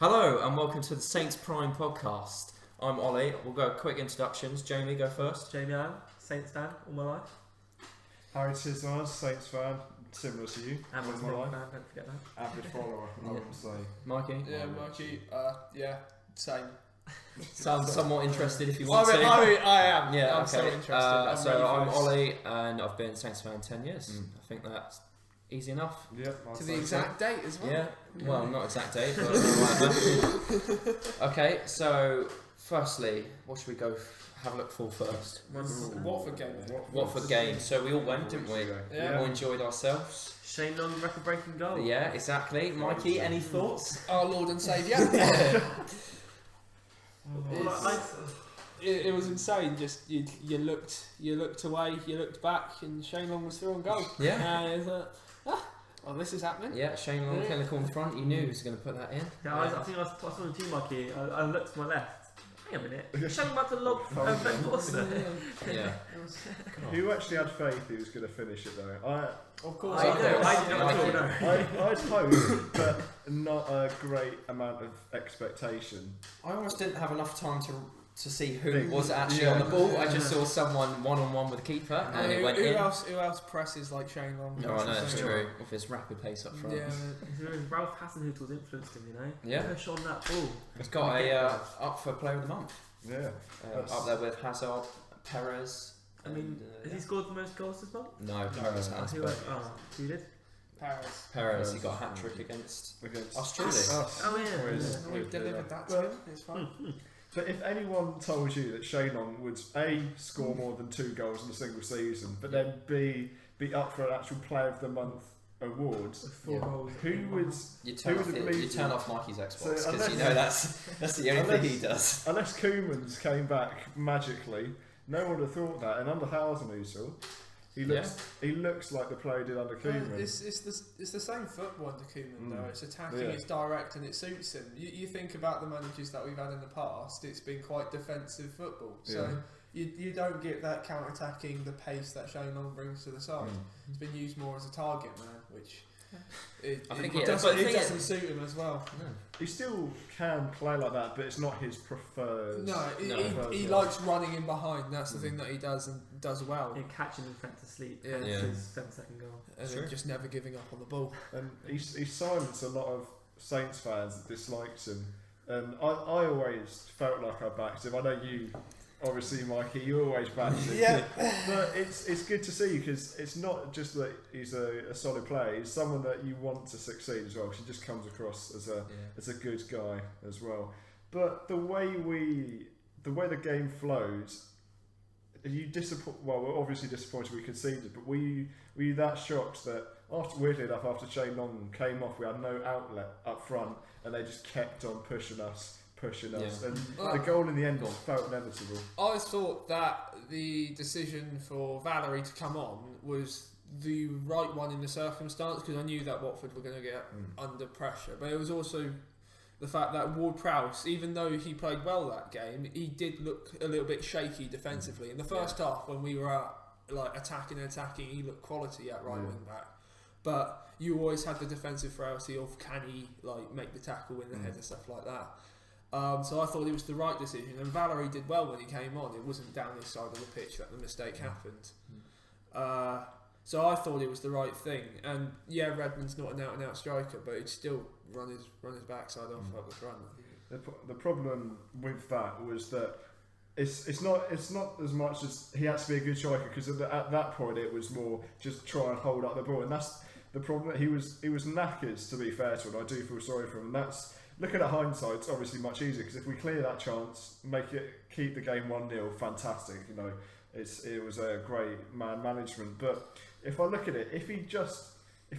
Hello and welcome to the SaintsPrime podcast. I'm OllIe. We'll go quick introductions. Jamie, go first. Jamie Allen, Saints fan all my life. Harry Tismars, Saints fan, similar to you. Avid all my life. fan, don't forget that. Avid follower, I would say. Mikey? Yeah, Mikey. Same. Sounds somewhat interested if you want to. I am. Yeah, I'm okay. so interested. I'm OllIe and I've been Saints fan 10 years. I think that's easy enough. Yep. To the exact date as well. Yeah, well, not exact date, but whatever. Okay, so firstly, what should we go have a look for first? Watford game. Watford game. So we all went, didn't we? Yeah. All enjoyed ourselves. Shane Long record-breaking goal. Yeah, exactly. Mikey, any thoughts? Our Lord and Saviour. It was insane. Just you looked away, you looked back, and Shane Long was through on goal. Yeah. And it was well, this is happening. Yeah, Shane Long clinical in front. You knew he was going to put that in. Yeah, I saw the team, Mikey. I looked to my left. Hang a minute. Shane about to lob Forster. Yeah. Who actually had faith he was going to finish it though? Of course. I'd hoped, but not a great amount of expectation. I almost didn't have enough time to see who was actually on the ball. I just saw someone one-on-one with the keeper and it went in. Who else presses like Shane Long? No, I know, that's true. With his rapid pace up front. Yeah. Ralph Hasenhüttl's influenced him, you know. Yeah. Push on that ball. He's got a up for Player of the Month. Yeah. Up there with Hazard, Perez. I mean, has he scored the most goals this month? No, Perez has. Who did? Perez, he got a hat-trick against Australia. Oh yeah. We've delivered that to him. It's fine. But if anyone told you that Shane Long would A, score more than 2 goals in a single season, but then B, be up for an actual Player of the Month award, who would You turn off Mikey's Xbox So because you know that's the only thing he does. Unless Koeman's came back magically, no one would have thought that. And under Hasenhüttl, he looks like the player he did under Koeman. It's the same football under Koeman though. It's attacking, it's direct, and it suits him. You think about the managers that we've had in the past. It's been quite defensive football. So you don't get that counter-attacking, the pace that Shane Long brings to the side. It's been used more as a target man, which it doesn't suit him as well. No. He still can play like that, but it's not his preferred. He likes running in behind. That's the thing that he does and does well. And catching him to sleep. Yeah. His 7-second goal. And then just never giving up on the ball. And he's silenced a lot of Saints fans that dislikes him. And I always felt like I backed him. I know you, obviously, Mikey, you always backed him. Yeah. But it's good to see because it's not just that he's a solid player. He's someone that you want to succeed as well. Because he just comes across as a good guy as well. But the way the game flows, we're obviously disappointed we conceded. But were you that shocked that weirdly enough after Shane Long came off, we had no outlet up front, and they just kept on pushing us, and the goal in the end felt inevitable. I thought that the decision for Valerie to come on was the right one in the circumstance because I knew that Watford were going to get under pressure, but it was also the fact that Ward-Prowse, even though he played well that game, he did look a little bit shaky defensively. In the first half, when we were attacking, he looked quality at right wing back. But you always had the defensive frailty of can he make the tackle in the head and stuff like that. So I thought it was the right decision, and Valerie did well when he came on. It wasn't down his side of the pitch that the mistake happened. So I thought it was the right thing. And Redmond's not an out-and-out striker, but he'd still run his backside off up the front. The problem with that was that it's not as much as he had to be a good striker because at that point it was more just try and hold up the ball, and that's the problem. He was knackers, to be fair to him. I do feel sorry for him. And that's looking at hindsight, it's obviously much easier because if we clear that chance, keep the game 1-0, fantastic. You know, it was a great man management. But if I look at it, if he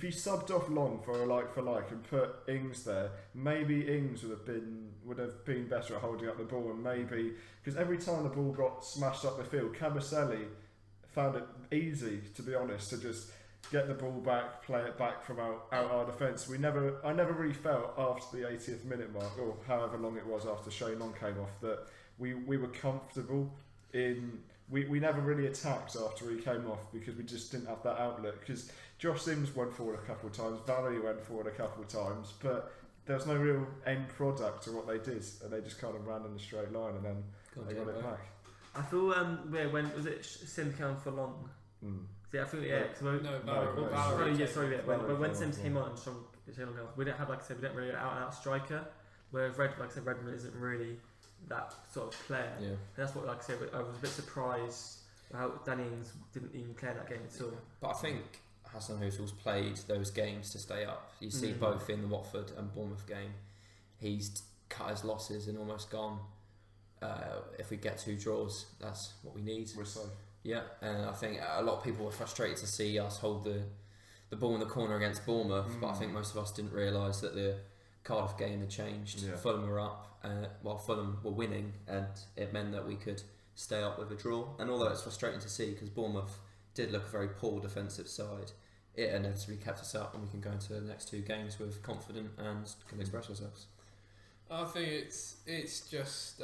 subbed off Long for a like and put Ings there, maybe Ings would have been better at holding up the ball, and maybe because every time the ball got smashed up the field, Kabasele found it easy, to be honest, to just get the ball back, play it back from out our defence. I never really felt after the 80th minute mark, or however long it was after Shane Long came off, that we were comfortable in. We never really attacked after he came off because we just didn't have that outlet. Because Josh Sims went forward a couple of times, Valerie went forward a couple of times, but there was no real end product to what they did, and they just kind of ran in a straight line, and then they got it back. I feel when was it Sims came on for long? See, I feel when Sims came on, we didn't have, like I said, we didn't really an out striker. Whereas Redmond isn't really that sort of player. Yeah. And that's what, like I said, I was a bit surprised how Danny Ings didn't even play that game at all. But I think Hassan Hussel's played those games to stay up. You see both in the Watford and Bournemouth game, he's cut his losses and almost gone. If we get 2 draws, that's what we need. We're safe. Yeah, and I think a lot of people were frustrated to see us hold the ball in the corner against Bournemouth, but I think most of us didn't realise that the Cardiff game had changed. Yeah. Fulham were up, while Fulham were winning, and it meant that we could stay up with a draw. And although it's frustrating to see, because Bournemouth did look a very poor defensive side, it inevitably kept us up, and we can go into the next 2 games with confidence and can express ourselves. I think it's just.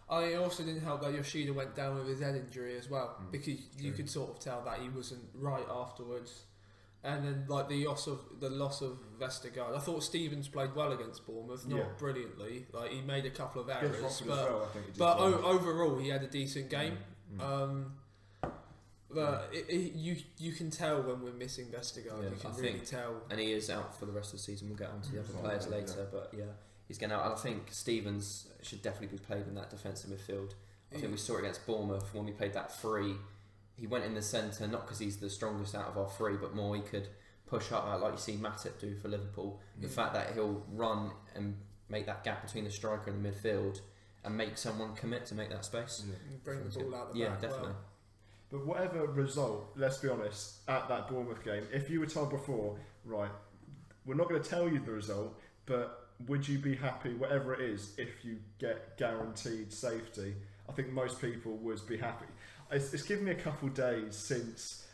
I also didn't help that Yoshida went down with his head injury as well, because you could sort of tell that he wasn't right afterwards. And then like the loss of Vestergaard. I thought Stevens played well against Bournemouth, not brilliantly. Like he made a couple of errors, but overall he had a decent game. But you can tell when we're missing Vestergaard. You can really tell. And he is out for the rest of the season. We'll get on to the other players later, but he's getting out. And I think Stevens should definitely be played in that defensive midfield. I think we saw it against Bournemouth when we played that 3. He went in the centre, not because he's the strongest out of our 3, but more he could push up, like you see Matip do for Liverpool. The fact that he'll run and make that gap between the striker and the midfield and make someone commit to make that space. Bring the ball out the back. Yeah, definitely. But whatever result, let's be honest, at that Bournemouth game, if you were told before, right, we're not going to tell you the result, but would you be happy, whatever it is, if you get guaranteed safety? I think most people would be happy. It's given me a couple of days since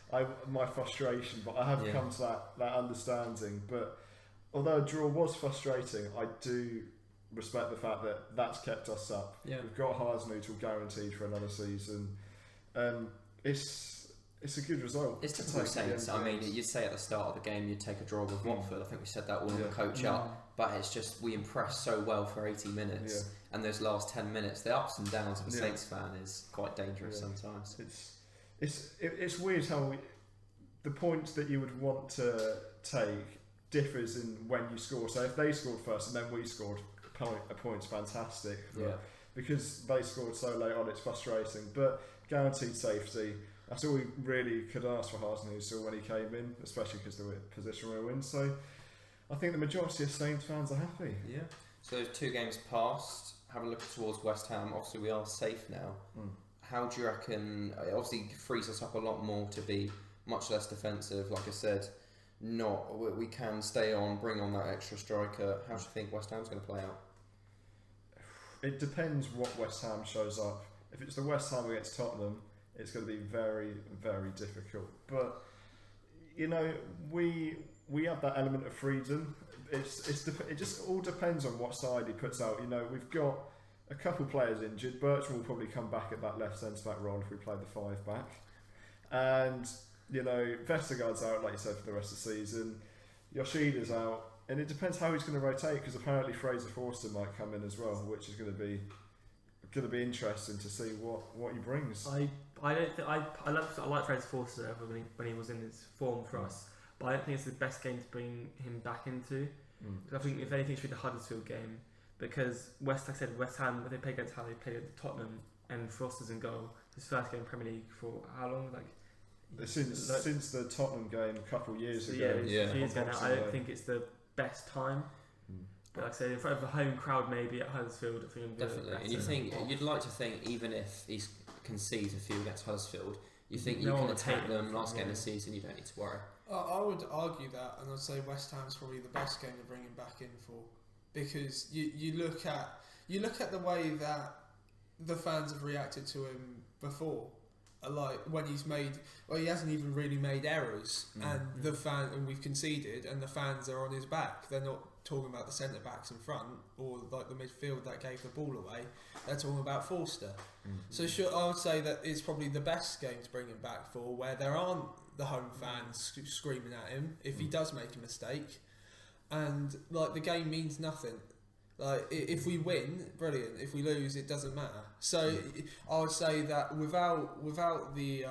my frustration, but I have come to that understanding. But although a draw was frustrating, I do respect the fact that that's kept us up. Yeah. We've got Hasenhüttl guaranteed for another season. It's a good result. It's typical Saints. I mean, you'd say at the start of the game you'd take a draw with Watford. I think we said that all in the coach up. But it's just we impressed so well for 80 minutes, and those last 10 minutes, the ups and downs of a Saints fan is quite dangerous sometimes. It's weird how the points that you would want to take differs in when you score. So if they scored first and then we scored a point's fantastic. Because they scored so late on, it's frustrating. But guaranteed safety, that's all we really could ask for Hasenhüttl when he came in, especially because they were in a position where we win. So I think the majority of Saints fans are happy. Yeah. So those 2 games passed. Have a look towards West Ham. Obviously, we are safe now. How do you reckon? It obviously frees us up a lot more to be much less defensive. Like I said, we can stay on, bring on that extra striker. How do you think West Ham's going to play out? It depends what West Ham shows up. If it's the West Ham against Tottenham, it's going to be very, very difficult. But you know, we have that element of freedom. It just all depends on what side he puts out. You know, we've got a couple players injured. Bertrand will probably come back at that left centre back role if we play the 5 back. And you know, Vestergaard's out, like you said, for the rest of the season. Yoshida's out, and it depends how he's going to rotate, because apparently Fraser Forster might come in as well, which is going to be interesting to see what he brings. I like Fraser Forster when he was in his form for us, but I don't think it's the best game to bring him back into. I think if anything, it should be the Huddersfield game, because West Ham, they played against how they played at Tottenham, and Forster's in goal. His first game in Premier League for how long? Since the Tottenham game a couple of years ago. Years ago now. I don't think it's the best time. But like I said, in front of a home crowd, maybe at Huddersfield, I think definitely. And you'd like to think, even if he concedes a few against Huddersfield, you think you can attack them last game of the season. You don't need to worry. I would argue that, and I'd say West Ham's probably the best game to bring him back in for, because you look at the way that the fans have reacted to him before. Like when he hasn't even really made errors, and we've conceded, and the fans are on his back. They're not talking about the centre backs in front or like the midfield that gave the ball away. They're talking about Forster. So I would say that it's probably the best game to bring him back for, where there aren't the home fans screaming at him if he does make a mistake. and like the game means nothing. Like if we win, brilliant. If we lose, it doesn't matter. So I would say that without the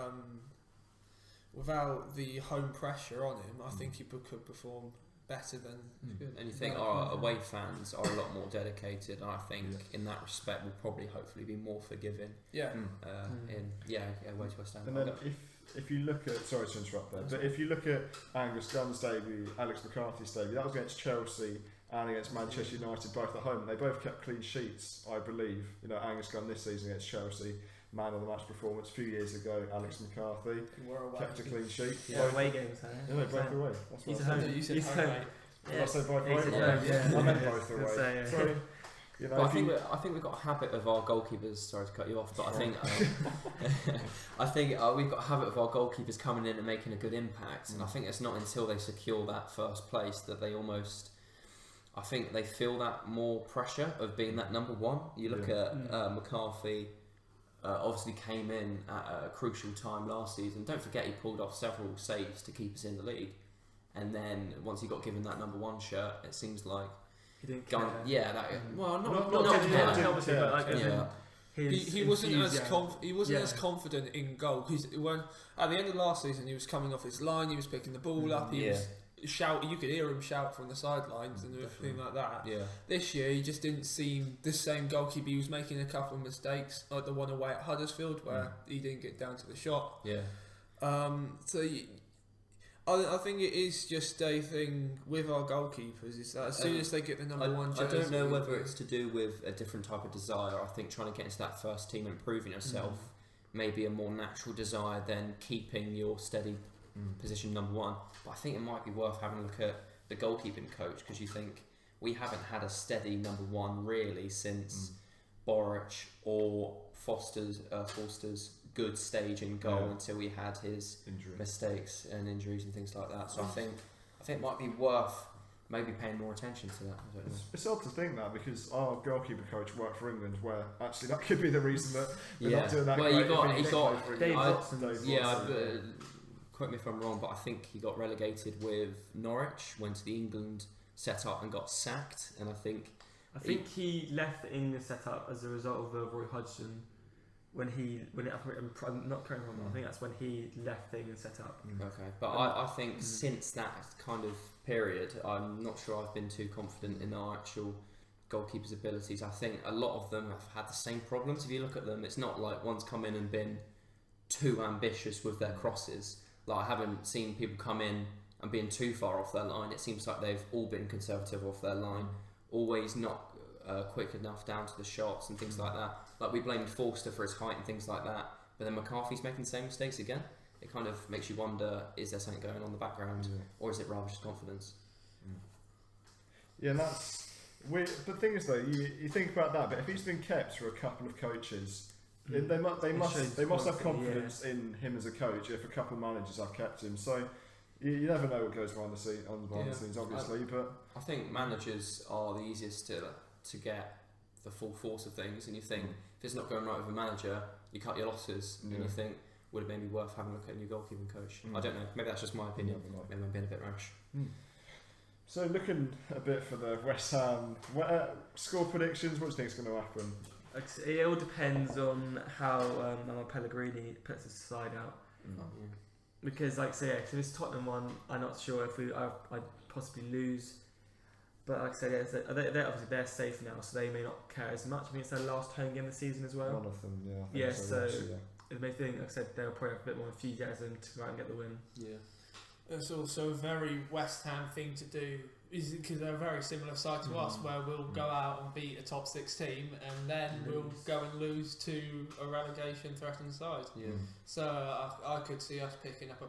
home pressure on him, I think he could perform better than. And you think our away fans are a lot more dedicated, and I think in that respect will probably hopefully be more forgiving. Yeah. Away to West Ham. And then if you look at, sorry to interrupt there, but if you look at Angus Dunn's debut, Alex McCarthy's debut, that was against Chelsea and against Manchester United, both at home. And they both kept clean sheets, I believe. You know, Angus Gunn this season against Chelsea, man of the match performance. A few years ago, Alex McCarthy kept a clean sheet. Yeah, away games. Yeah, both away. That's what I said. You said home, mate. Did I say both away? Yeah. I meant both away. Sorry. You know, but I think we've got a habit of our goalkeepers. Sorry to cut you off, but I think we've got a habit of our goalkeepers coming in and making a good impact. And I think it's not until they secure that first place that they almost. I think they feel that more pressure of being that number one. You look at McCarthy. Obviously came in at a crucial time last season. Don't forget he pulled off several saves to keep us in the league. And then once he got given that number one shirt, it seems like. He didn't care. He wasn't as confident in goal because when at the end of last season he was coming off his line, he was picking the ball up, he was shouting. You could hear him shout from the sidelines and everything like that. Yeah. This year he just didn't seem the same goalkeeper. He was making a couple of mistakes, like the one away at Huddersfield where he didn't get down to the shot. Yeah. I think it is just a thing with our goalkeepers. Is that as soon as they get the number one jersey, I don't know whether it's to do with a different type of desire. I think trying to get into that first team and proving yourself may be a more natural desire than keeping your steady position number one. But I think it might be worth having a look at the goalkeeping coach because you think we haven't had a steady number one really since Boric or Forster's good stage in goal until we had his mistakes and injuries and things like that. So I think it might be worth maybe paying more attention to that. I don't know. It's odd to think that because our goalkeeper coach worked for England, where actually that could be the reason that they're not doing that. Well, great. he got Dave Watson. Quote me if I'm wrong, but I think he got relegated with Norwich, went to the England setup and got sacked, and I think he left the England setup as a result of Roy Hodgson. I'm not correct on that. I think that's when he left the England setup. Okay, but I think since that kind of period, I'm not sure I've been too confident in our actual goalkeepers' abilities. I think a lot of them have had the same problems. If you look at them, it's not like one's come in and been too ambitious with their crosses. Like I haven't seen people come in and being too far off their line. It seems like they've all been conservative off their line, always not quick enough down to the shots and things like that. Like we blamed Forster for his height and things like that, but then McCarthy's making the same mistakes again. It kind of makes you wonder: is there something going on in the background, or is it rather just confidence? Yeah, and that's weird. The thing is, though, you think about that, but if he's been kept for a couple of coaches. They must have confidence in him as a coach if a couple of managers have kept him. So you never know what goes behind the scenes, obviously. But I think managers are the easiest to get the full force of things. And you think if it's not going right with a manager, you cut your losses, and you think would it maybe worth having a look at a new goalkeeping coach? I don't know. Maybe that's just my opinion. Maybe I'm being a bit rash. So looking a bit for the West Ham score predictions. What do you think is going to happen? It all depends on how Pellegrini puts his side out. Because, like I say, if it's Tottenham one, I'm not sure if I'd possibly lose. But like I said, they're safe now, so they may not care as much. I mean, it's their last home game of the season as well. One of them, yeah. So it may think, like I said, they'll probably have a bit more enthusiasm to go out and get the win. Yeah. It's also a very West Ham thing to do, is because they're a very similar side to us, where we'll go out and beat a top 6 team, and then we'll go and lose to a relegation threatened side. Yeah. So I could see us picking up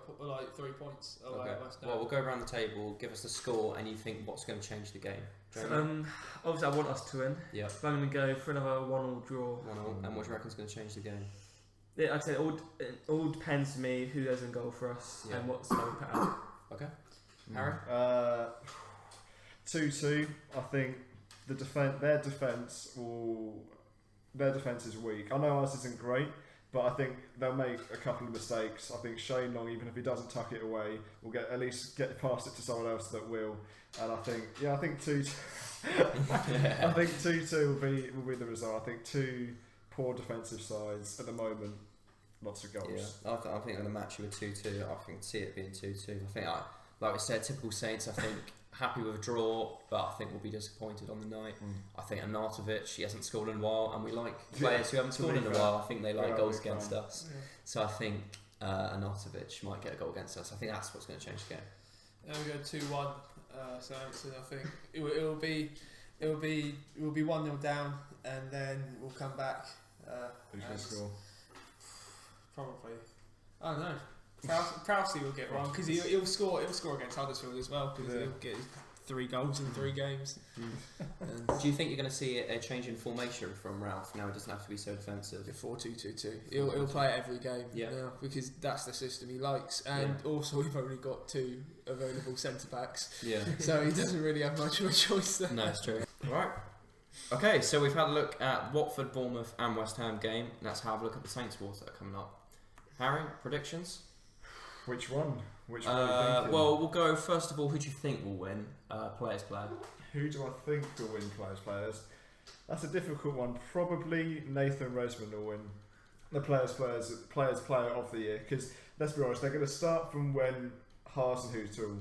3 points away at West Ham. Well, we'll go around the table, give us the score, and you think what's going to change the game. Obviously, I want us to win. Yeah. But I'm going to go for another 1-1 draw. 1-1. And what do you reckon is going to change the game? Yeah, like I said, it all depends to me who goes in goal for us and what side we put out. Okay. Harry? 2-2. I think their defence is weak. I know ours isn't great, But I think they'll make a couple of mistakes. I think Shane Long, even if he doesn't tuck it away, will at least get past it to someone else that will. And I think 2-2. I think 2-2 will be the result. I think 2 poor defensive sides at the moment. Lots of goals. Yeah, I think I'm going to match you with 2-2. I can see it being 2-2. I think, like we said, typical Saints. I think happy with a draw, but I think we'll be disappointed on the night. I think Arnautovic, he hasn't scored in a while, and we like players who haven't scored in a while. I think they like goals against us. Yeah. So I think Arnautovic might get a goal against us. I think that's what's going to change the game. There we go, 2-1. Saints, and I think it will be 1-0 down, and then we'll come back. Who's going to score? Probably, I don't know. Prowsey will get one because he'll score against Huddersfield as well because he'll get 3 goals in 3 games. Do you think you're going to see a change in formation from Ralph now? He doesn't have to be so defensive. 4-2-2-2. He'll play it every game now because that's the system he likes, and also we've only got 2 available centre backs. Yeah. So he doesn't really have much of a choice there. No, it's true. Right. Okay, so we've had a look at Watford, Bournemouth, and West Ham game. Let's have a look at the Saints Wars that are coming up. Harry, predictions? Which one? Which one are you thinking? Well, we'll go first of all. Who do you think will win? Players. Who do I think will win? Players. That's a difficult one. Probably Nathan Redmond will win the players player of the year, because let's be honest, they're going to start from when Hasenhüttl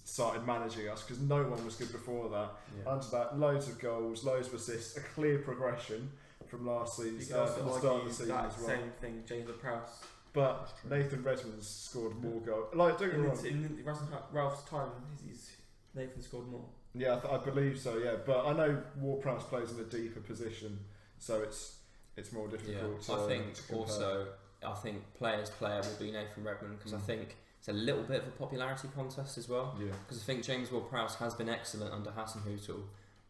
started managing us, because no one was good before that. Under that, loads of goals, loads of assists, a clear progression from last season, from the start of the season as well. Same thing, James Prowse. But Nathan Redmond's scored more goals. Like, don't get me wrong. In Ralph's time, Nathan scored more. Yeah, I believe so. Yeah, but I know Ward-Prowse plays in a deeper position, so it's more difficult. Yeah. I think players player will be Nathan Redmond, because I think it's a little bit of a popularity contest as well. Yeah. Because I think James Ward-Prowse has been excellent under Hasenhüttl,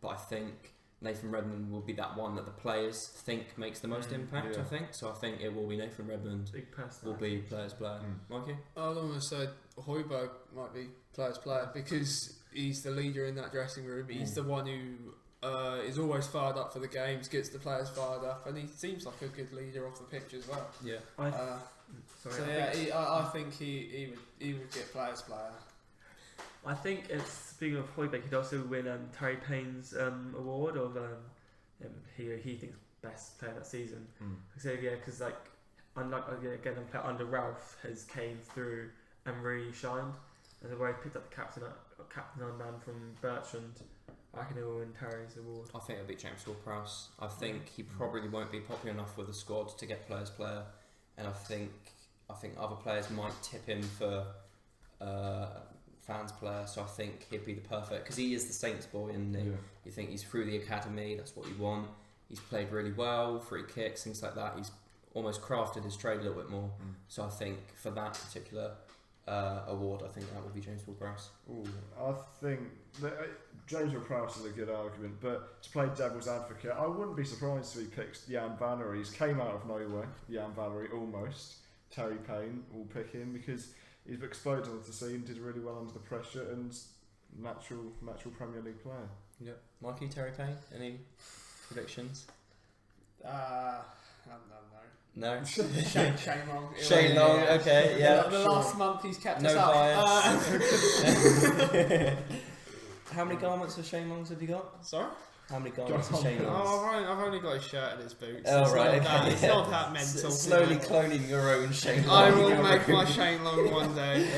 but I think Nathan Redmond will be that one that the players think makes the most impact. Yeah. I think so. I think it will be Nathan Redmond. Will be players player. Mikey? I almost said Højbjerg might be players player because he's the leader in that dressing room. He's the one who is always fired up for the games, gets the players fired up, and he seems like a good leader off the pitch as well. Yeah. I think he would get players player. I think speaking of Højbjerg, he'd also win Terry Payne's award of he thinks best player that season. So because under Ralph, has came through and really shined, and the way he picked up the captain man from Bertrand, I reckon he will win Terry's award. I think it'll be James Ward-Prowse. I think he probably won't be popular enough with the squad to get players player, and I think other players might tip him for fans player, so I think he'd be the perfect, because he is the Saints boy, and you think he's through the academy, that's what you want. He's played really well, free kicks, things like that. He's almost crafted his trade a little bit more. So I think for that particular award, I think that would be James Ward-Prowse. I think that James Ward-Prowse is a good argument, but to play devil's advocate, I wouldn't be surprised if he picks Jan Valery. He's came out of nowhere, Jan Valery almost. Terry Payne will pick him because he's exploded onto the scene, did really well under the pressure, and natural Premier League player. Yep. Mikey, Terry Payne, any predictions? No. Shane Long. Shane Long, okay, yeah. The last month he's kept no us up. How many garments of Shane Longs have you got? Sorry? How many garments of Shane Longs? I've only got his shirt and his boots. Oh, right, okay. It's not that mental. Slowly cloning your own Shane Long. I will make my Shane Long one day.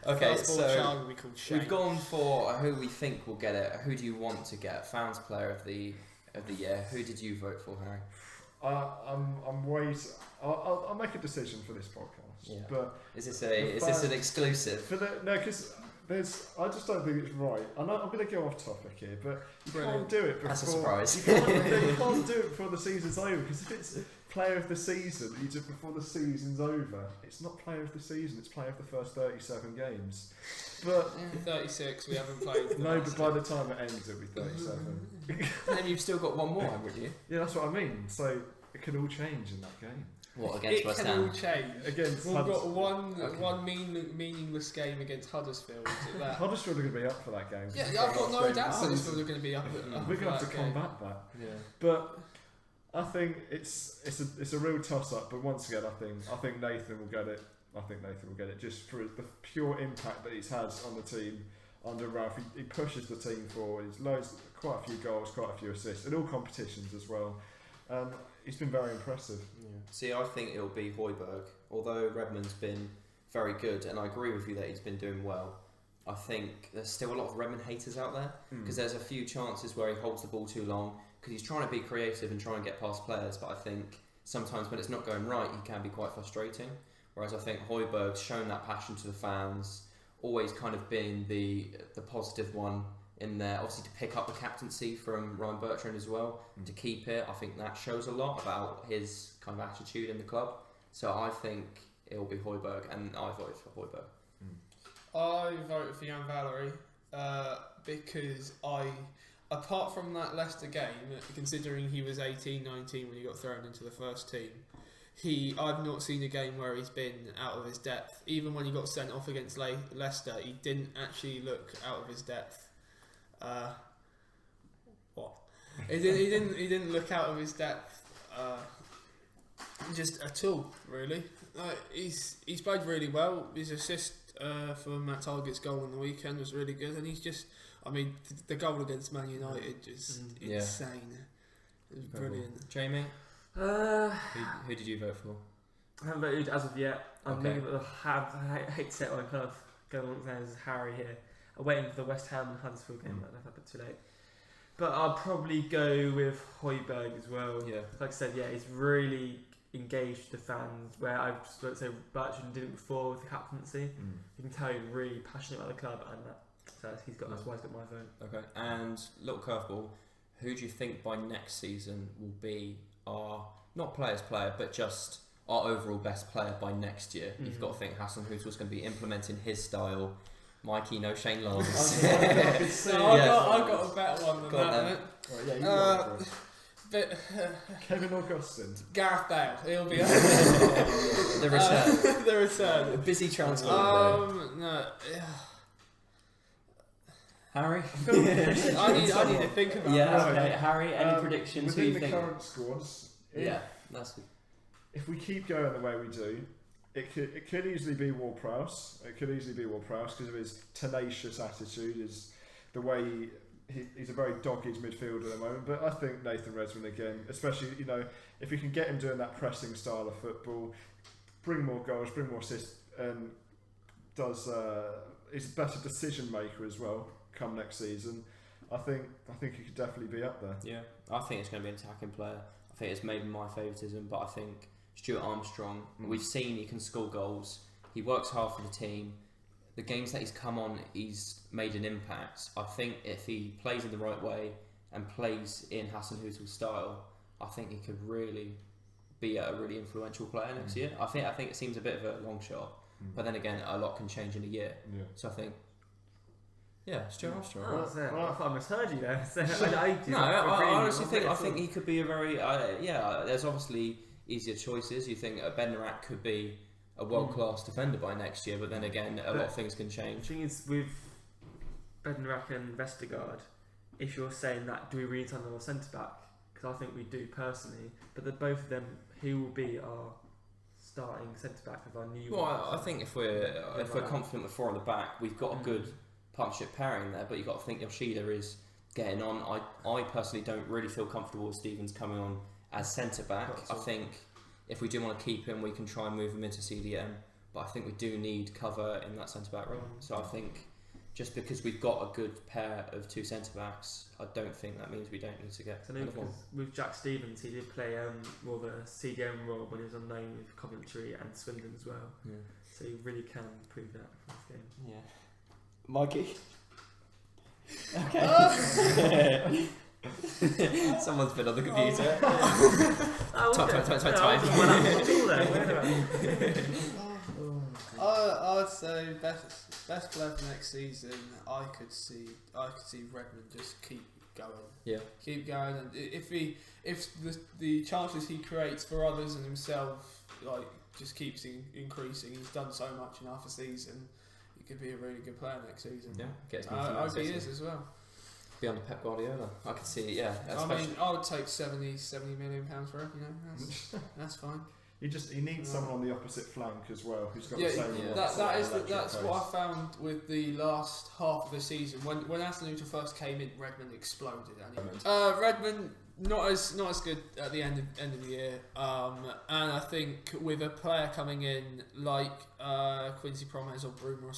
Okay, so child will be called Shane. We've gone for who we think will get it. Who do you want to get? Fans player of the year. Who did you vote for, Harry? I'm waiting. I'll make a decision for this podcast. Yeah. But is this an exclusive? Because I just don't think it's right. I'm going to go off topic here, but you can't do it before. That's a surprise. You can't do it before the season's over, because if it's player of the season, you do it before the season's over. It's not player of the season. It's player of the first 37 games. But 36, we haven't played. No, but by the time it ends, it'll be 37. And then you've still got one more, haven't you? Yeah, that's what I mean. So it can all change in that game. What, against West Ham? It can all change. Against We've got one meaningless game against Huddersfield. Huddersfield are going to be up for that game. Yeah, I've got no doubt Huddersfield are going to be up. We're going to have to combat that. Yeah. But I think it's a real toss up, but once again, I think Nathan will get it. I think Nathan will get it just for the pure impact that he's had on the team under Ralph. He pushes the team forward. He's quite a few goals, quite a few assists in all competitions as well. He's been very impressive. Yeah. See, I think it'll be Højbjerg. Although Redmond's been very good, and I agree with you that he's been doing well. I think there's still a lot of Redmond haters out there because there's a few chances where he holds the ball too long because he's trying to be creative and try and get past players. But I think sometimes when it's not going right, he can be quite frustrating. Whereas I think Højbjerg's shown that passion to the fans, always kind of being the positive one in there. Obviously, to pick up the captaincy from Ryan Bertrand as well, to keep it. I think that shows a lot about his kind of attitude in the club. So I think it'll be Højbjerg, and I voted for Højbjerg. I voted for Jan Valery because apart from that Leicester game, considering he was 18, 19 when he got thrown into the first team, I've not seen a game where he's been out of his depth. Even when he got sent off against Leicester, he didn't actually look out of his depth. He didn't look out of his depth just at all, really. He's played really well. His assist for Matt Targett's goal on the weekend was really good, and he's just, the goal against Man United just insane. It was brilliant. Jamie, who did you vote for? I haven't voted as of yet. I hate to say it on kind of going on as Harry here. I'm waiting for the West Ham and Huddersfield game, but that's a bit too late. But I'll probably go with Højbjerg as well. Yeah. Like I said, he's really engaged the fans, where I've just say Bertrand did it before with the captaincy. You can tell he's really passionate about the club, and that's why he's got my vote. Okay, and little curveball, who do you think by next season will be our, not player's player, but just our overall best player by next year? You've got to think Hassan Hüttel's going to be implementing his style. Mikey, no Shane Lawrence. I've got a better one than that. Right, Kevin Augustin. Gareth Bale. He'll be the return. The return. A busy transfer. No. Harry. I need to think about. Yeah. Okay. Harry. Any predictions? Within the current squads. That's good. If we keep going the way we do, it could easily be Ward-Prowse. It could easily be Ward-Prowse because of his tenacious attitude, the way he's a very dogged midfielder at the moment. But I think Nathan Redmond again, especially if you can get him doing that pressing style of football, bring more goals, bring more assists, and he's a better decision maker as well. Come next season, I think he could definitely be up there. Yeah, I think it's going to be an attacking player. I think it's maybe my favouritism, but I think Stuart Armstrong, we've seen he can score goals. He works hard for the team. The games that he's come on, he's made an impact. I think if he plays in the right way and plays in Hassan Hüttel's style, I think he could really be a really influential player next year. I think it seems a bit of a long shot, but then again, a lot can change in a year. Yeah. So I think, Stuart Armstrong. I thought I misheard you there. I honestly think he could be a very there's obviously easier choices. You think Bednarak could be a world-class defender by next year, but then again, a lot of things can change. The thing is, with Bednarak and Vestergaard, if you're saying that, do we really need another centre-back? Because I think we do personally, but both of them, who will be our starting centre-back of our new one? I think if we're confident with four on the back, we've got a good partnership pairing there, but you've got to think Yoshida is getting on. I personally don't really feel comfortable with Stevens coming on as centre-back. I think if we do want to keep him, we can try and move him into CDM, but I think we do need cover in that centre-back role. So I think just because we've got a good pair of two centre-backs, I don't think that means we don't need to get another one. With Jack Stevens, he did play the CDM role when he was on loan with Coventry and Swindon as well. Yeah. So he really can prove that for this game. Yeah. Mikey? Okay. Someone's been on the computer. I would say best player for next season. I could see Redmond just keep going. Yeah. Keep going, and if the chances he creates for others and himself just keeps increasing. He's done so much in half a season. He could be a really good player next season. Yeah. I hope he is as well. be under Pep Guardiola. I could see it. Yeah, I mean, I would take 70 million pounds for it. That's fine. You need someone on the opposite flank as well who's got Yeah, the same. that's what I found with the last half of the season when Hasenhuttl first came in. Redmond exploded. Redmond not as good at the end of the year, and I think with a player coming in like Quincy Promes or Bruma or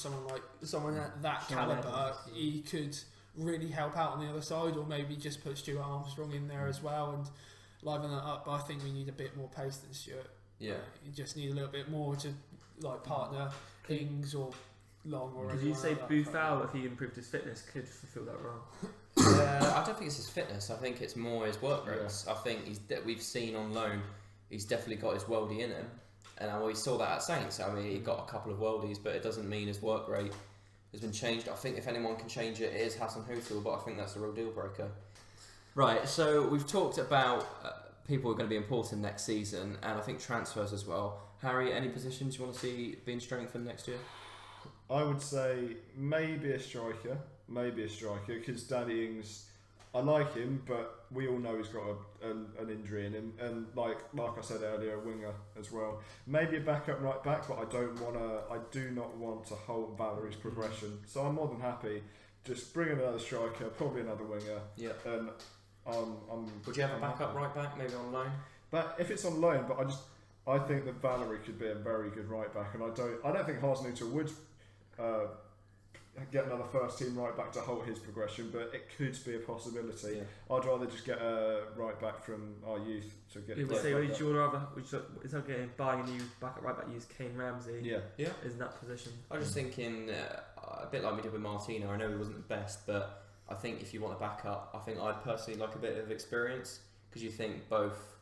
someone at that calibre, he could really help out on the other side, or maybe just put Stuart Armstrong in there as well and liven that up. But I think we need a bit more pace than Stuart. Yeah, you just need a little bit more to partner Ings or Long or. Did you say Boufal, if he improved his fitness, could fulfil that role? I don't think it's his fitness. I think it's more his work rates. I think we've seen on loan, he's definitely got his worldie in him, and we saw that at Saints. I mean, he got a couple of worldies, but it doesn't mean his work rate has been changed. I think if anyone can change it, it is Hasenhuttl, but I think that's a real deal breaker. Right. So we've talked about people who are going to be important next season, and I think transfers as well. Harry, any positions you want to see being strengthened next year? I would say maybe a striker, because Danny Ings, I like him, but we all know he's got an injury in him, and like I said earlier, a winger as well. Maybe a backup right back, but I do not want to halt Valerie's progression. So I'm more than happy just bring in another striker, probably another winger. Yeah. And would you have a backup right back, maybe on loan? But if it's on loan, but I think that Valerie could be a very good right back, and I don't think Hasenhuttl would get another first team right back to halt his progression, but it could be a possibility. Yeah. I'd rather just get a right back from our youth to get. Would you rather instead of buying a new backup right back, use Kane Ramsey? Yeah. Is in that position. I was just thinking a bit like we did with Martino. I know he wasn't the best, but I think if you want a backup, I think I'd personally like a bit of experience, because you think both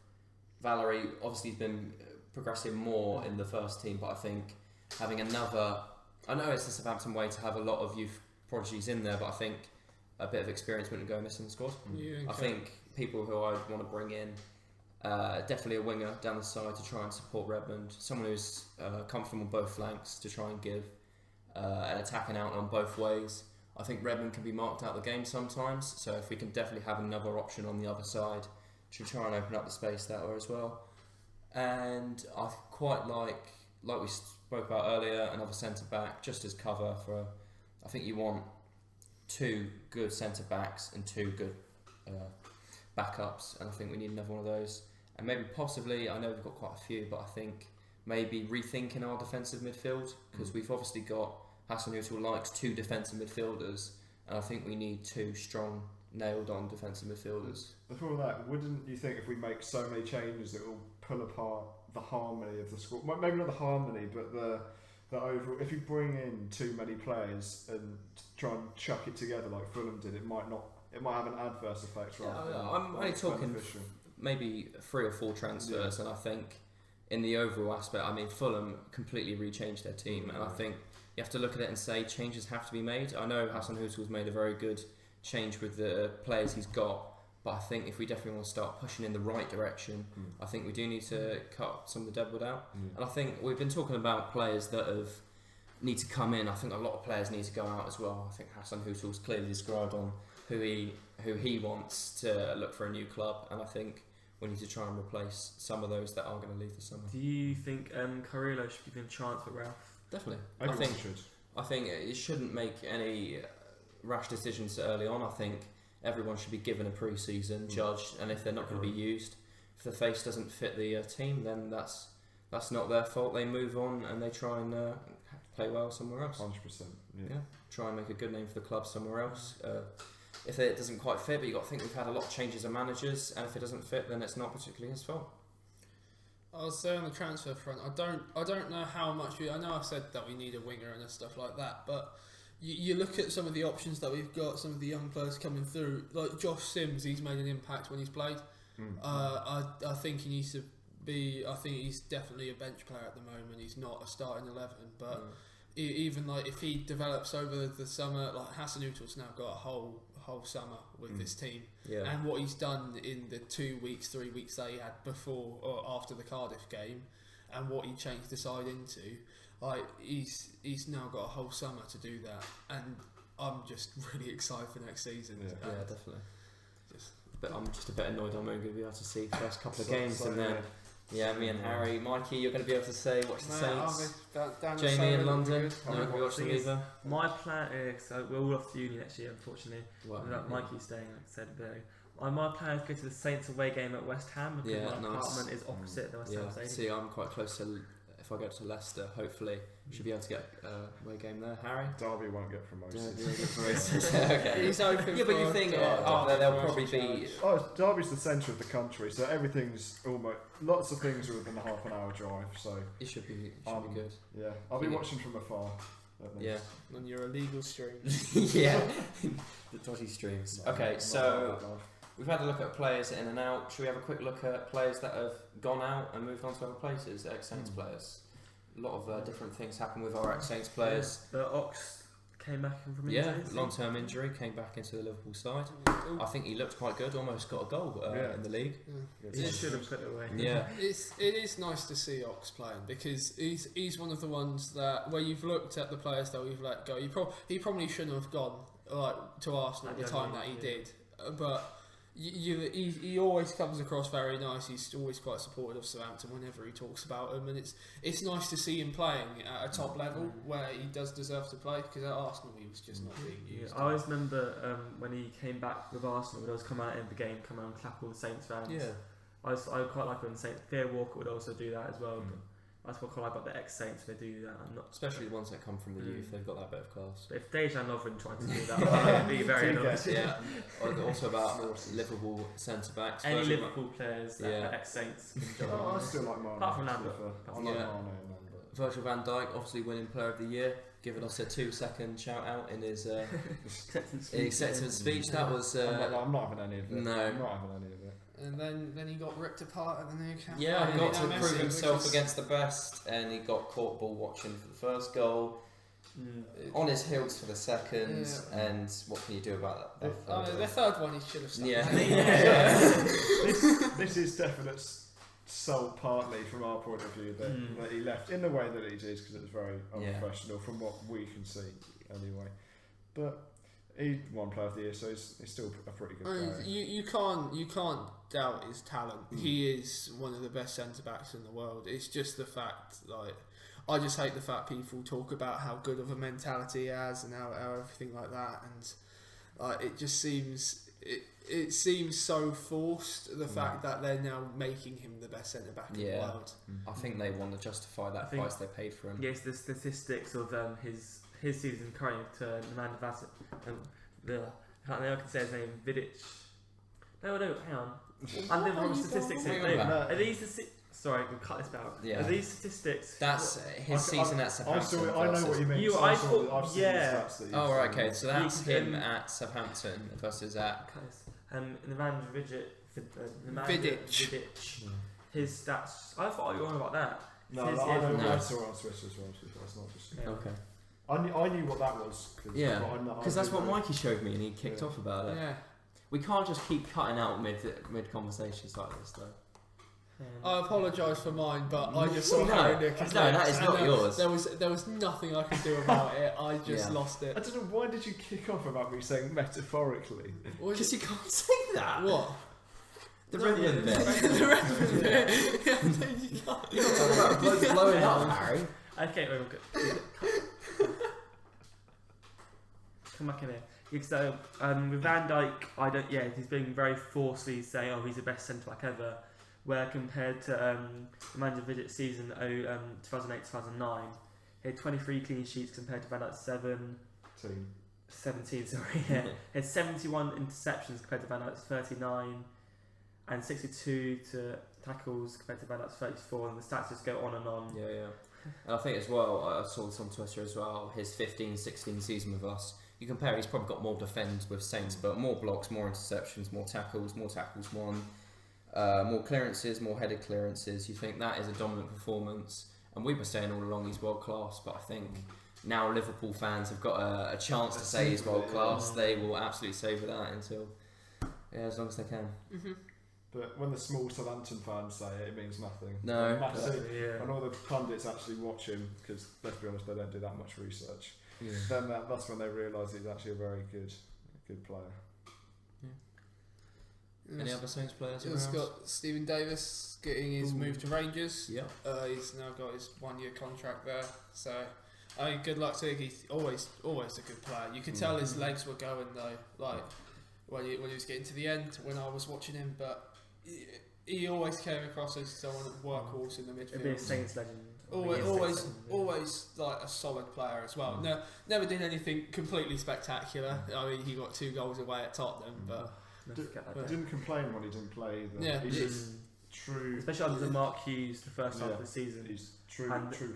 Valerie obviously has been progressing more in the first team, but I think having another. I know it's the Southampton way to have a lot of youth prodigies in there, but I think a bit of experience wouldn't go amiss in the squad. Yeah, okay. I think people who I'd want to bring in, definitely a winger down the side to try and support Redmond, someone who's comfortable on both flanks to try and give an attacking out on both ways. I think Redmond can be marked out of the game sometimes, so if we can definitely have another option on the other side to try and open up the space that way as well. And I quite like we spoke about earlier, another centre back just as cover for. I think you want two good centre backs and two good backups, and I think we need another one of those. And maybe possibly, I know we've got quite a few, but I think maybe rethinking our defensive midfield, because we've obviously got Hasenhuttl likes two defensive midfielders, and I think we need two strong, nailed-on defensive midfielders. Before that, wouldn't you think if we make so many changes, it will pull apart the harmony of the squad? Maybe not the harmony, but the overall. If you bring in too many players and try and chuck it together like Fulham did, it might have an adverse effect. I'm only talking maybe 3 or 4 transfers, and I think in the overall aspect, I mean, Fulham completely rechanged their team, and I think you have to look at it and say changes have to be made. I know Hasenhutl's made a very good change with the players he's got, but I think if we definitely want to start pushing in the right direction, I think we do need to cut some of the deadwood out. And I think we've been talking about players that need to come in. I think a lot of players need to go out as well. I think Hasenhutl's clearly described on who he wants to look for a new club, and I think we need to try and replace some of those that are going to leave this summer. Do you think Carrillo should be given a chance for Ralph? Definitely. I think it shouldn't make any rash decisions early on. I think everyone should be given a pre-season, judged, and if they're not going to be used, if the face doesn't fit the team, then that's not their fault. They move on and they try and play well somewhere else. 100%. Yeah. Try and make a good name for the club somewhere else. If it doesn't quite fit, but you've got to think we've had a lot of changes of managers, and if it doesn't fit, then it's not particularly his fault. I'll say on the transfer front, I don't know how much. I know I've said that we need a winger and stuff like that, but you look at some of the options that we've got, some of the young players coming through, like Josh Sims. He's made an impact when he's played. I think he needs to be. I think he's definitely a bench player at the moment. He's not a starting 11, but even like if he develops over the summer, like Hasenhutl's now got a whole summer with this team, and what he's done in the 2 weeks, 3 weeks that he had before or after the Cardiff game, and what he changed the side into, like he's now got a whole summer to do that, and I'm just really excited for next season. Yeah, definitely. Just, but I'm just a bit annoyed I'm only going to be able to see the first couple of games, and then me and Harry, Mikey, you're going to be able to say watch the Saints. Jamie in London, no, going to be watching either. My plan is, so we're all off to uni next year, unfortunately. Mikey's staying, like I said, my plan is to go to the Saints away game at West Ham because my apartment is opposite the West Ham Stadium. See, I'm quite close to. If I go to Leicester, hopefully, we should be able to get a away game there. Harry? Derby won't get promoted. Okay. He's open. Yeah, but you think they'll probably be. Derby's the centre of the country, so everything's almost. Lots of things are within a half an hour drive, so. It should be good. Yeah, I'll be watching from afar. Yeah. On your illegal stream. Yeah. The dodgy streams. Okay, so. We've had a look at players in and out. Should we have a quick look at players that have gone out and moved on to other places, ex-Saints players? A lot of different things happen with our ex-Saints players. The Ox came back from injury. Yeah, long-term injury, came back into the Liverpool side. I think he looked quite good, almost got a goal in the league. He should have put it away. Yeah. It is nice to see Ox playing because he's one of the ones that where you've looked at the players that we've let go. He probably shouldn't have gone to Arsenal at the time that he did, but. He always comes across very nice. He's always quite supportive of Southampton whenever he talks about them, and it's nice to see him playing at a top level where he does deserve to play. Because at Arsenal he was just not being used. I always remember when he came back with Arsenal, would always come out in the game, come out and clap all the Saints fans. Yeah, I quite like when Saints. Theo Walker would also do that as well. That's what I like about the ex-Saints. They do that. Especially the ones that come from the youth. They've got that bit of class. But if Dejan Lovren tried to do that, I'd be very annoyed. Yeah. Also about Liverpool centre backs. Any Liverpool players that are ex-Saints can jump on. I still like Mane. Apart from Lambert. I like Mane. Virgil van Dijk, obviously winning Player of the Year, giving us a 2-second shout out in his acceptance speech. That was. I'm not having any of it. No. I'm not having any of it. And then he got ripped apart at the new camp. Yeah, he got to prove himself against the best, and he got caught ball watching for the first goal. On his heels for the second, and what can you do about that? The third one he should have started. Yeah. This is definite salt partly from our point of view that he left in the way that he did because it was very unprofessional from what we can see anyway. But he won Player of the Year, so he's still a pretty good player. You can't doubt his talent. He is one of the best centre backs in the world. It's just the fact, I just hate the fact people talk about how good of a mentality he has and how everything like that, and it just seems it seems so forced. The fact that they're now making him the best centre back in the world. I think they want to justify that price they paid for him. Yes, the statistics of his season currently to Nemanja Vacic. I can say his name, Vidic. No, hang on. I'm doing wrong statistics here. Are these sorry, we'll cut this out. Yeah. Are these statistics? That's his season at Southampton. I know what you mean. I've seen the stats that Oh, right, okay. So that's him at Southampton versus at. Nemanja Vidic. His stats. I thought you were on about that. No, I saw on Twitter as well. That's not just. Okay. I knew what that was. Because that's what Mikey showed me, and he kicked off about it. Yeah. We can't just keep cutting out mid conversations like this, though. I apologise for mine, but I just saw Harry Nick. No, that is not yours. There was nothing I could do about it. I just lost it. I don't know, why did you kick off about me saying metaphorically? Because you can't say that. What? The Redmond bit. The Redmond bit. You can't. You're not talking about blowing up, Harry. Okay, wait, come back in here. So with Van Dijk, he's being very forcefully saying, "Oh, he's the best centre back ever." Where compared to Nemanja Vidic's season 2008-2009, he had 23 clean sheets compared to Van Dijk's 17. Sorry, yeah. He had 71 interceptions compared to Van Dijk's 39, and 62 to tackles compared to Van Dijk's 34, and the stats just go on and on. Yeah. And I think as well, I saw this on Twitter as well, his 15-16 season with us, you compare, he's probably got more defends with Saints, but more blocks, more interceptions, more tackles won, more clearances, more headed clearances. You think that is a dominant performance, and we were saying all along he's world class, but I think now Liverpool fans have got a chance to say he's world class. They will absolutely savour that until, as long as they can. But when the small Southampton fans say it, it means nothing. No. Massive, and all the pundits actually watch him, because let's be honest, they don't do that much research. then that's when they realise he's actually a very good player. Any other Saints players? It's got Stephen Davis getting his move to Rangers. Yeah. He's now got his 1-year contract there. So, I mean, good luck to him. He's always a good player. You could tell his legs were going though, like when he was getting to the end when I was watching him. But he always came across as someone workhorse in the midfield. It'd be a Saints legend. Always like a solid player as well. No, never did anything completely spectacular. I mean, he got 2 goals away at Tottenham, but. Didn't complain when he didn't play either. Yeah, he's just true. Especially under Mark Hughes, the first half of the season. He's true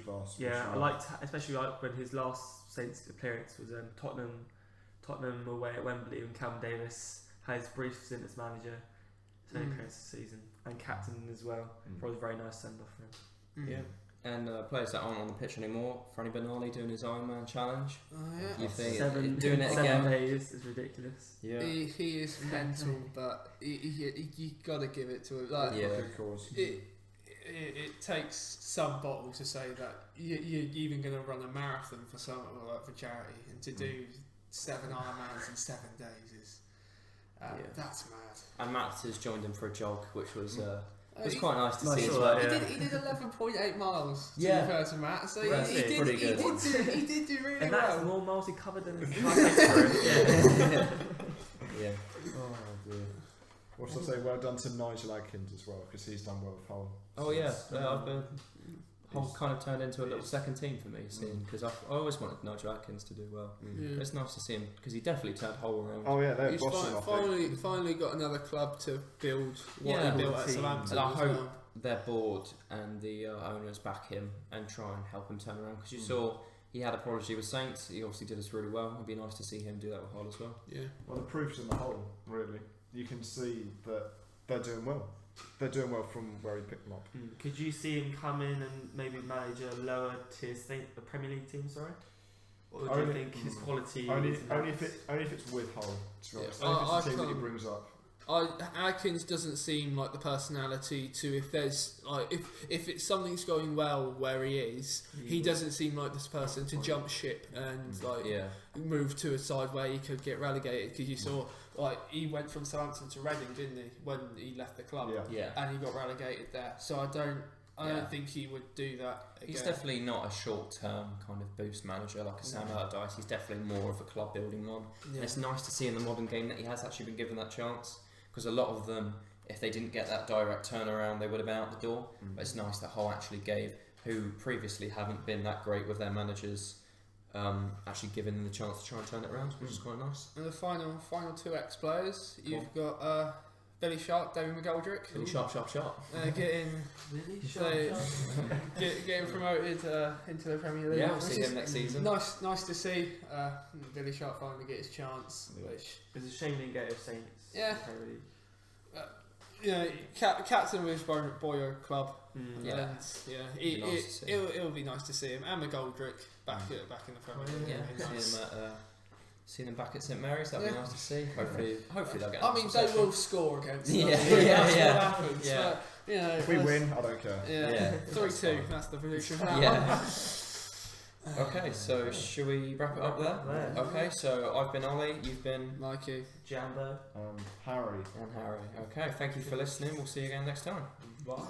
class. Yeah, I liked, especially like when his last Saints appearance was Tottenham away at Wembley, when Cam Davis had his brief stint as manager, his only appearance this season, and captain as well. Probably a very nice send off for him. Yeah. And players that aren't on the pitch anymore, Franny Benali doing his Ironman challenge. Oh yeah. You think doing it 7 again? days is ridiculous. Yeah. He is mental, but you got to give it to him. Like, Of course. It takes some bottle to say that you're even going to run a marathon for for charity, and to do 7 Ironmans in 7 days is that's mad. And Matt has joined him for a jog, which was quite nice to see as sure, well. yeah. He did 11.8 miles. To Yeah. be fair to Matt, so That's he pretty did good. he did do really And well. that's more miles he covered than his yeah. Yeah. Oh dear. What should I say? Well done to Nigel Adkins as well, because he's done well with Hull. Oh yeah. I've been Hull kind of turned into a little second team for me, because I always wanted Nigel Adkins to do well. Yeah. It's nice to see him because he definitely turned Hull around. Oh yeah, they're He's bossing off. finally got another club to build what Yeah. he built at Team. Southampton. And I as hope well. their board and the owners back him and try and help him turn around, because you saw he had a prodigy with Saints. He obviously did us really well. It'd be nice to see him do that with Hull as well. Yeah. Well, the proof's in the hole, really. You can see that they're doing well. They're doing well from where he picked them up. Could you see him come in and maybe manage a lower tier Premier League team? Sorry, or do you think his quality? Only is if it's with Hull. To be honest. Yeah. Only if I it's a team that he can't- brings up. Atkins doesn't seem like the personality to, if there's like if it's something's going well where he is, he doesn't seem like this person to jump ship and move to a side where he could get relegated, because you saw like he went from Southampton to Reading, didn't he, when he left the club, and he got relegated there. So I don't think he would do that again. He's definitely not a short-term kind of boost manager like a Sam Allardyce. He's definitely more of a club-building one. Yeah. And it's nice to see in the modern game that he has actually been given that chance, because a lot of them, if they didn't get that direct turnaround, they would have been out the door. But it's nice that Hull actually gave, who previously haven't been that great with their managers, actually giving them the chance to try and turn it around, which is quite nice. And the final 2 ex-players, you've got Billy Sharp, David McGoldrick. Really sharp. Getting promoted into the Premier League. Yeah, we'll see him next season. Nice to see Billy Sharp finally get his chance. Which It's a shame he didn't get it with Saints. Yeah. Really. captain with his Boyer club. Yeah. And it'll be nice to see him, and McGoldrick back in the Premier League. Yeah, Nice. See them back at St Mary's. That'd be nice to see. Hopefully they'll get. I mean, they will score against us. Yeah. That's what happens. Yeah. But, If we win, I don't care. Yeah, 3-2. That's the prediction. Yeah. Okay, so should we wrap it up there? Okay, so I've been Ollie, you've been Mikey, Jambo, Harry. and Harry. Okay, thank you for listening. We'll see you again next time. Bye.